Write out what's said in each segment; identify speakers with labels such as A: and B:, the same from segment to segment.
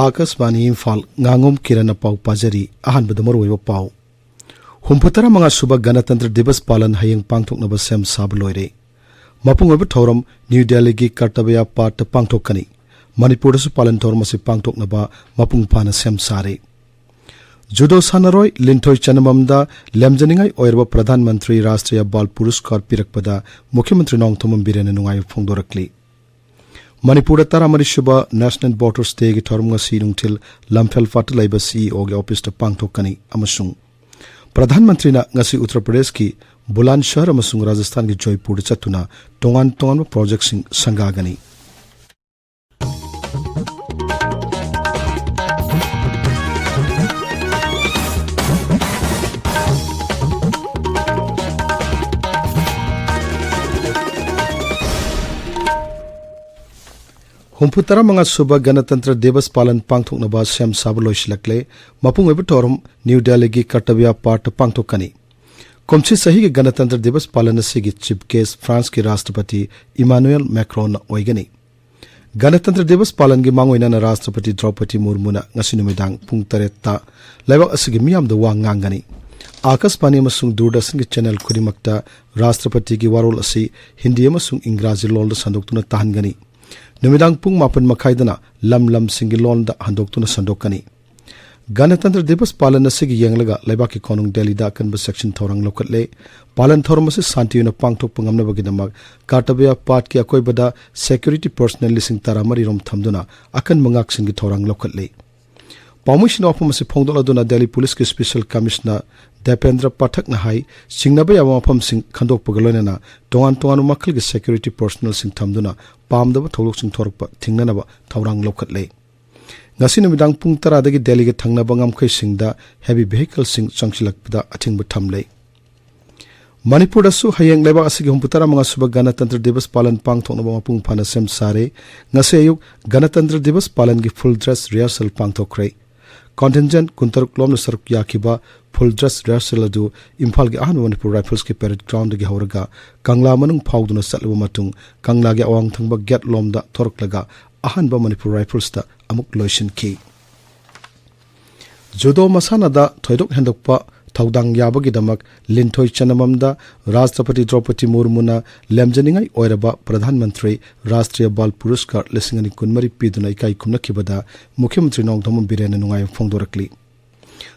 A: Akasbani Imphal Ngangom Kiran Pau Pajari Ahan Badamaro Pau Humputara Manga Suba Ganatantra Divas Palan Hayang Pangtok Naba Sem Sabloire Mapung Thorum New Delhi Gi Kartabaya Part Pangtokani Manipur Palan Tormasi Pangtok Naba Mapung Pana Sem Sare Judo Sanaroy Lintoy Chanamamda Lemjaningai Oirba Pradhan Mantri Rastriya Bal Puruskar Pirakpada Mukhyamatri Nongthomam Biren Nungai Phongdorakli Manipur Taramari Shuba National Borders Day Tormga Sinungtil Lamphel Fatalaiba CEO ge Office Pangtokani Amasung Pradhan Mantri na ngasi Uttar Pradesh ki Bulandshahr amasung Rajasthan ki Joypur chatuna tongan project sing sangagani Humputara Manga Suba Ganatantra Divas Palan Pangthok Naba Sem Sabloishlakle Mapung Ebitorum New Delhi Gi Kartabya Part Pangtokani Komchi Sahi Gi Ganatantra Divas Palan Sigi Chief Guest France Ki Rashtrapati Emmanuel Macron Oigani Ganatantra Divas Palan Gi Mangoina na Rashtrapati Draupadi Murmu na ngasi numidang pung 3 ta laibak asigi miyam da wa ngangani Akasbani amasung Doordarshan ki channel khurimakta Rashtrapati ki warol asi Hindi amasung Ingraji lol da sandoktuna tahangani Numidang pung mapan makaidana lam singilon da handoktuna sandokani Ganatantra Divas Palan Sigi Yanglaga Laibaki Konung Delhi da Kanba section Thorang Lokatle Palan Thormasi Santiyuna Pangtok Pungamna Bagidamag Kartabya Part ki Akoi Bada Security Personnel Lising Taramari Rom Thamduna Akan Mangak Singi Thorang Lokatle Pamushin Opamasi Pongdoladuna Delhi Police ki Special Commissioner Dependra Pathak na hai Singnabaya Wapam Sing Khandok Pagalonana Tongan Makal ki Security Personnel Sing Thamduna Pamdaba Tholok Sing Thorpa Thingnanaba Thorang Lokatle Ngasi numidang pung 10 dagi Delhi ge thangnaba ngamkhai singda heavy vehicle sing changchilakpada athingba thamlei Manipur dasu hayeng leba asigi humputara manga suba Ganatantra Divas Palan pangthoknaba mapung phana sem sare ngase ayuk Ganatantra Divas Palan gi full dress rehearsal pangthokrai contingent kuntaruk lomna saruk yakiba full dress rehearsal adu Imphal gi ahan Manipur Rifles ki parade ground gi hauraga Kangla manung phauduna satluba matung Kangla gi awang thangba gate lomda thoraklaga ahanba Manipur Rifles da amuk loishin ki Judo masana da thoidok hendokpa thaudang yabagi damak linthoi chanamamda Rashtrapati Draupadi Murmu na lemjaningai oiraba Pradhan Mantri Rastriya Bal Puruskar lisingani kunmari piduna ikai kumnakibada Mukhyamatri Nongthomam Biren Nungai Phongdorakli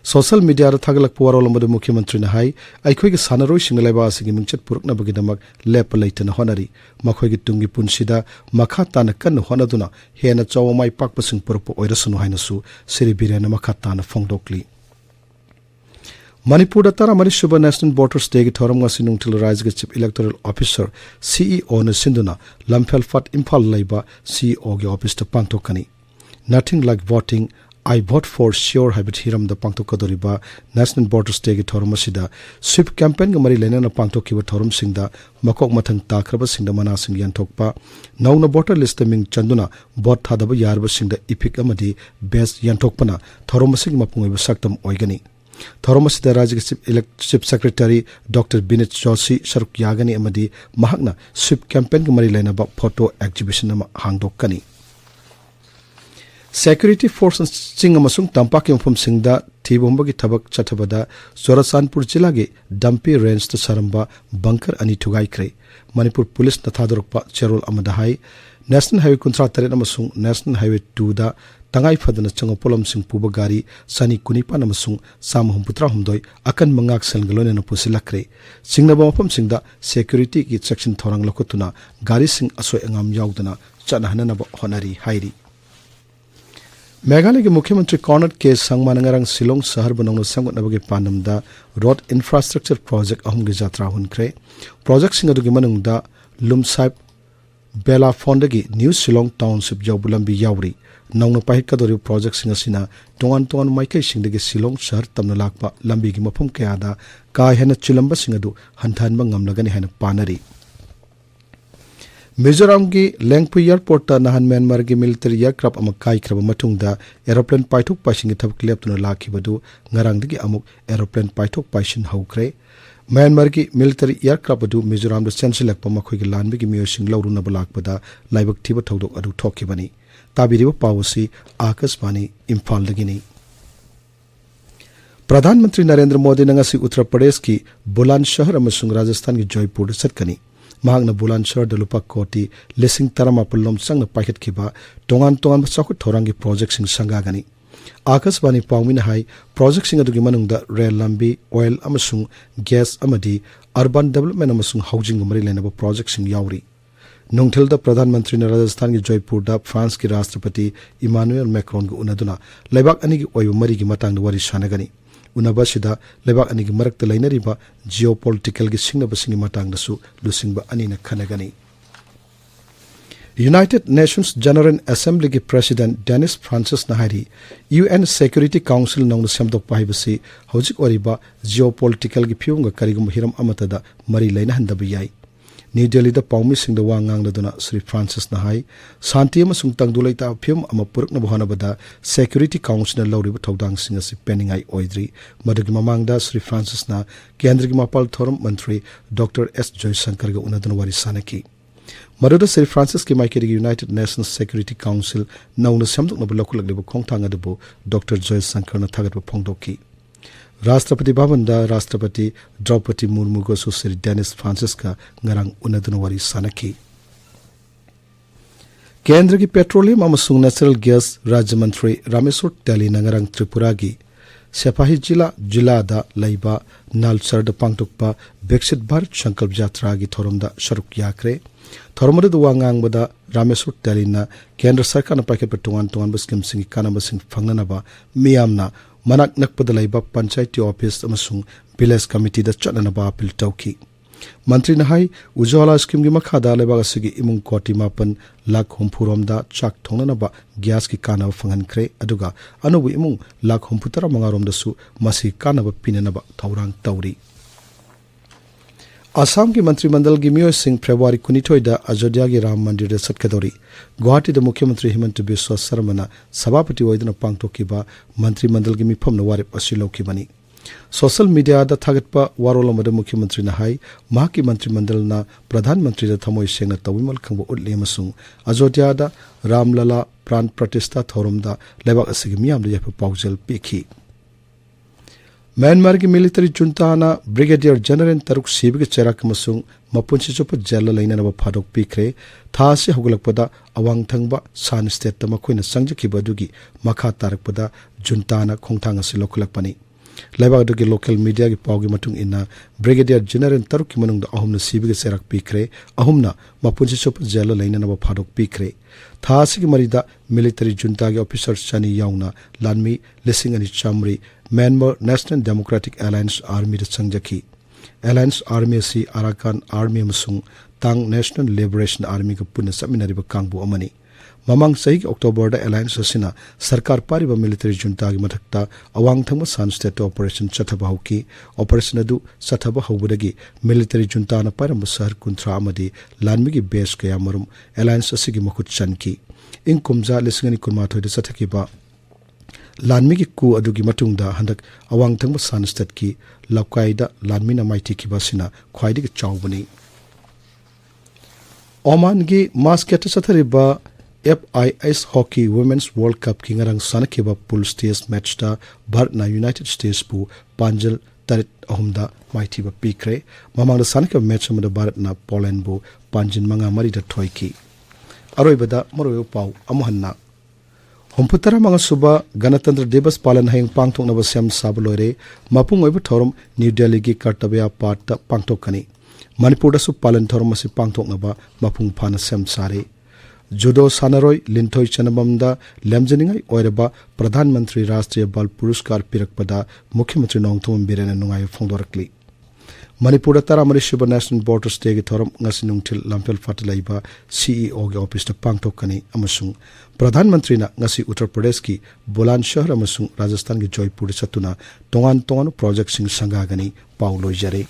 A: Social media ra thagalak puwarol amadu Mukhyamatri na hai aikhoi gi sanaroi singalaiba asigi mingchat purukna bagidamak lep leitana honari makhoi gi tungi punsida makha tana kan honaduna hena chawmai pakpa sing purpo oirasunu hainasu siri Biren makha tana phongdokli Manipur Tara Marishuba National Borders Day Thoram Sinung Til Rise Chief Electoral Officer CEO na Sinduna Lamphel Fat Imphal Laiba CEO ge office to Pangtokani Nothing like voting I vote for sure habit hiram the Pangtokadoriba National Borders Day Thoram Sida sweep campaign ga mari lena na Pangtokiba Thoram Singda makok mathang takraba singda mana sing yantokpa nauna voter list ming chanduna bot thadaba yarba singda ipik amadi best yantokpana Thoram Sing mapungaiba saktam oigani Thoramasida Rajya Chief Secretary Dr. Binit Joshi Sharuk Yagani Amadi Mahakna Sweep Campaign Gamari Lainaba Photo Exhibition Nama Hangdokani Security Forces Sing Amasung Tampak Yampham Singda Tibumbagi Tabak Chatabada Zorasanpur Jilagi Dampi Range to Saramba Bunker Ani Tugaikre Manipur Police Nathadorpa Cherol Amadahai National Highway Kuntra Taret Amasung National Highway 2 da Tangai Fadana Changopolam Sing Pubagari Sani Kunipa Namasung Sam Humputra Humdoi Akan Mangak Selgalone na Pusilakre Singnaba Mapam Singda Security ki section Thorang Lokotuna Gari Sing Asoy Angam Yaudana Chanahanaba Honari Hairi Meghalaya ki Mukhyamantri Corner Case Sangmanangarang Silong Sahar Banong Sangot Nabagi Panamda Road Infrastructure Project Ahumgi Jatra Hunkre Project Singadugi Manungda Lumsaip Bela Fondagi New Silong Township Jawbulambi Yauri Nauna Pahikadori project Singasina Tongan Maikai Singdagi Silong Shahar Tamnalakpa Lambi gi mapum kayada ka hena chilamba singadu hantan mangamlagani hena panari Mizoram gi Lengpui Airport ta nahan Myanmar gi military aircraft amakai kraba matungda aeroplane paitok paising thab kleptuna lakhibadu ngarangdagi amuk aeroplane paitok paisin haukre Myanmar ki military aircraft adu Mizoram da sensilakpa makhoi gi lanbi gi miyosing lauruna balakpada laibak thiba thodok adu thokibani ताबिरिबा पावसी Akashvani Imphal दगिनी। प्रधानमंत्री नरेंद्र मोदी नंगासी उत्तर प्रदेश की बुलंदशहर अमसुंग राजस्थान की जयपुर चटकनी। महागना बुलंदशहर दलुपा कोटी लिसिंग तरमापल्लोम संग पाइखटखिबा तोंगान तोंगान चौखट थौरांगी project सिंग संगागनी। आकाशवाणी पाउमिन हाई प्रोजेक्ट सिंग अदुगी मनुंगदा रेल लंबी ऑयल अमसुंग गैस अमदी अर्बन डेवलपमेंट अमसुंग हाउसिंग मरी लेनबा प्रोजेक्ट सिंग यावरी। नोंथेलदा प्रधानमंत्री ने राजस्थान की जयपुर फ्रांस की राष्ट्रपति इमानुएल मैक्रोन को उनदुना लेबाक अनी की ओइब मरी की मतंग वरी सानगनी। उनबसिदा लेबाक अनी की मरक्त लेनरिबा जियोपॉलिटिकल की सिंगनबसिंग मतंगदसु लुसिंगबा अनी न खनगनी। यूनाइटेड नेशंस जनरल असेंबली की प्रेसिडेंट डेनिस फ्रांसिस नाहारी यूएन सिक्योरिटी काउंसिल नौन सेमदोकपा हाइबसी हौजिक ओरिबा जियोपॉलिटिकल की फिवंग करिगुम हिरम अमतदा मरी लेनहंदब याई। न्यू दिल्ली द पाउमी सिंह वांगांगदुना श्री फ्रांसिस नाहाई शांति अमसुंग तंगदुलैता फिवम अम पुरकनब होनबदा सिक्योरिटी काउंसिल लौरिब थौदांग सिंह असि पेनिंगाई ओइद्री। मदुगी ममांगदा श्री फ्रांसिस ना केंद्र की मापाल थोरम मंत्री डॉक्टर एस जयशंकर ग उनदुन वारी सानकी। मदुदा श्री फ्रांसिस की माइकेरी यूनाइटेड नेशंस सिक्योरिटी काउंसिल नौन सेमदुकनब लौखुलगलिब खोंगथांग अदुबु डॉक्टर जयशंकर ना थागतब फोंगदोकी। राष्ट्रपति भवन दा राष्ट्रपति द्रौपदी मुर्मू को श्री डेनिस फ्रांसिस का ngarang उनदुन वारी सानकी। केंद्र की पेट्रोलियम अमसुंग नेचुरल गैस राज्य मंत्री रामेश्वर तेली ngarang त्रिपुरा की सेपाही जिला दा लैबा नालसर पांगतुकपा विकसित भारत संकल्प यात्रा की थोरमदा सरुक याख्रे। थोरमद वांगांगबदा रामेश्वर तेलीना केंद्र सरकार पाइखटप तोंगान तोंगान स्कीम सिंग कानबसिंग फंगनबा मियामना मनाक नकपद लैबा पंचायती ऑफिस अमसुंग विलेज कमिटी दा चटनबा अपील तौकी। मंत्री नहाई उज्ज्वला स्कीम की मखादा लेबाग असगी इमुंग कोटी 9,50,000 चाक थोंगनबा गैस की कानब फंगनख्रे अदुगा अनुबु इमुंग 1,35,000 मसी कानब पिननबा थौरांग तौरी। असम की मंत्रिमंडल की मियोय सिंह फेब्रुआरी 19 अयोध्या की राम मंदिर दे सटकदोरी। गुवाहाटी द मुख्यमंत्री हिमंत बिस्वा शर्मा सभापति ओइदना पांगथोकिबा मंत्रिमंडल की मिफम वारेप असि लौखिबनी। सोशल मीडिया दा थागतपा वारोल अमद मुख्यमंत्री नहाई महाकी मंत्रिमंडल ना प्रधानमंत्री दा थमोय सेंगना तविमल खंगबो उटले अमसुंग अयोध्या दा रामलला प्राण प्रतिष्ठा थोरम दा लेबाक असigi मियाम दा यफ पाउजल पेखी। म्यांमार की मिलिटरी जुंता ब्रिगेडियर जनरल तरुक सीबी के चेराक मसुंग मपुंसी चुप जेल लेनब फादोक पीख्रे। था से हौगलकपदा अवांग थंगबा सान स्टेट मखोइना संजखिबा दुगी मखा तारकपदा जुंताना खोंगथांग असि लौखलकपनी। लेबाक दुगी लोकल मीडिया की पावगी मतुंग इना ब्रिगेडियर जनरल तरुक की मनुंग अहुमना सीबी के चेराक पीख्रे। अहुमना मपुंसी चुप जेल लेनब फादोक पीख्रे। था से की मरीदा मिलिटरी जुंता के ऑफिसर चनी याउना लानमी लिसिंग अनि चामरी Myanmar National Democratic Alliance Army संजखी। अलायंस आर्मी से अराकान आर्मी अमसुंग तांग नेशनल लिबरेशन आर्मी का पुनः चमिनरिबा कांगबु अमनी। ममांग सही अक्टोबर दा अलायंस असिना सरकार पारिबा मिलिटरी जुंता की मथक्ता अवांग थंग सान स्टेट ऑपरेशन चथबा हौकी। ऑपरेशन अदु चथबा हौबदगी मिलिटरी जुंता ना पारम शहर कुंथ्रा अमदी लानमी की बेस कया मरुम अलायंस असिगी मखुत चनकी। इन कुमजा लिसिंगनी कुनमाथोय दा चथकिबा लानमी की कू अदुगी मतुंगदा हंदक अवांग थंग सान स्टेट की लौकाइदा लानमी ना माइथिखिबा सिना ख्वाइदिग चावबनी। ओमान की मास्केट चथरिबा FIS hockey women's world cup की ngarang sanakhiba pool stage match दा भारत ना यूनाइटेड स्टेट्स पु पांजल तरत अहुमदा माइथिबा पीख्रे। ममांग sanakhiba मैच अमदा भारत ना पोलैंड बु पांजिन मंगा मरी दा थोइकी। अरोइबदा मरोयो पाउ अमहन्ना हुमपुतरा मंगा सुबा गणतंत्र दिवस पालन हैंग पांगथोकनबा सेम साब लोरे मपुंग ओइब थोरम न्यू दिल्ली की कर्तव्य पाठ ता पांगथोकनी। मणिपुर दसु पालन थोरम असि पांगथोकनबा मपुंग फाना सेम सारे। जुडो सानरोय लिंथोय चनबमदा लेमजनिंगाई ओइरबा प्रधानमंत्री राष्ट्रीय बाल पुरस्कार पिरकपदा मुख्यमंत्री नोंगथोम बिरेन नुंगाय फोंदोरकली। मणिपुर तरामरिशुब नेशनल बोर्डर्स डे की थोरम ngasi nungthil lampel fatlaiba CEO के ऑफिस ता पांगथोकनी अमसुंग प्रधानमंत्री ना ngasi उत्तर प्रदेश की बुलंदशहर अमसुंग राजस्थान की जयपुर चतुना तोंगान तोंगान प्रोजेक्ट सिंग संगागनी पाउलोय जरे।